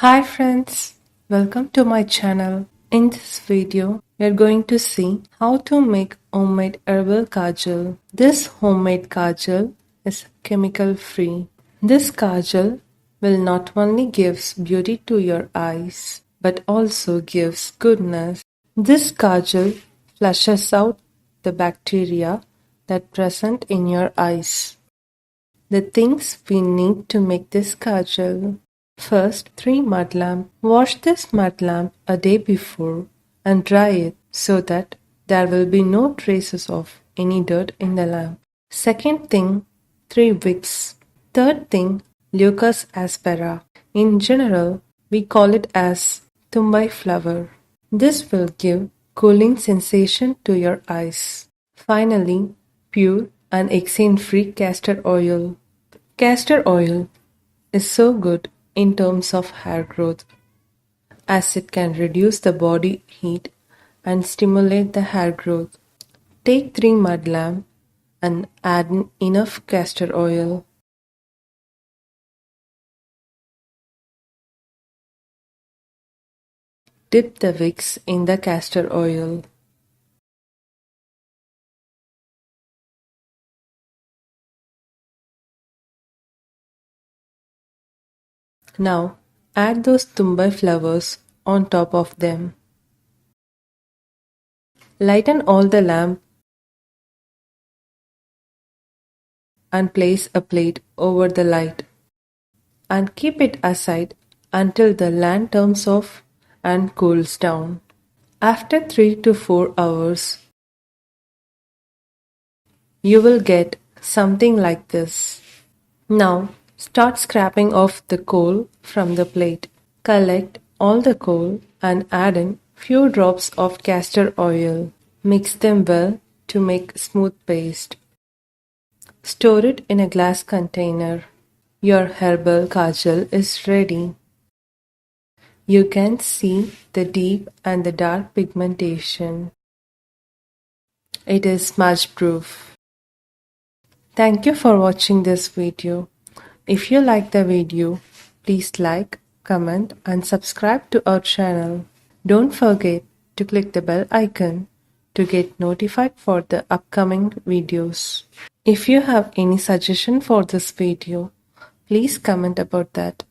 Hi friends, welcome to my channel. In this video, we are going to see how to make homemade herbal kajal. This homemade kajal is chemical free. This kajal will not only gives beauty to your eyes, but also gives goodness. This kajal flushes out the bacteria that present in your eyes. The things we need to make this kajal. First, 3 mud lamp. Wash this mud lamp a day before and dry it so that there will be no traces of any dirt in the lamp. Second thing, 3 wicks. Third thing, Leucas aspera. In general, we call it as tumbai flower. This will give cooling sensation to your eyes. Finally, pure and exene-free castor oil. Castor oil is so good in terms of hair growth as it can reduce the body heat and stimulate the hair growth. Take 3 mud lamp and add in enough castor oil. Dip the wicks in the castor oil. Now add those tumbai flowers on top of them. Lighten all the lamp and place a plate over the light and keep it aside until the lamp turns off and cools down. After 3 to 4 hours, you will get something like this. Now start scraping off the coal from the plate. Collect all the coal and add in few drops of castor oil. Mix them well to make smooth paste. Store it in a glass container. Your herbal kajal is ready. You can see the deep and the dark pigmentation. It is smudge proof. Thank you for watching this video. If you like the video, please like, comment and subscribe to our channel. Don't forget to click the bell icon to get notified for the upcoming videos. If you have any suggestion for this video, please comment about that.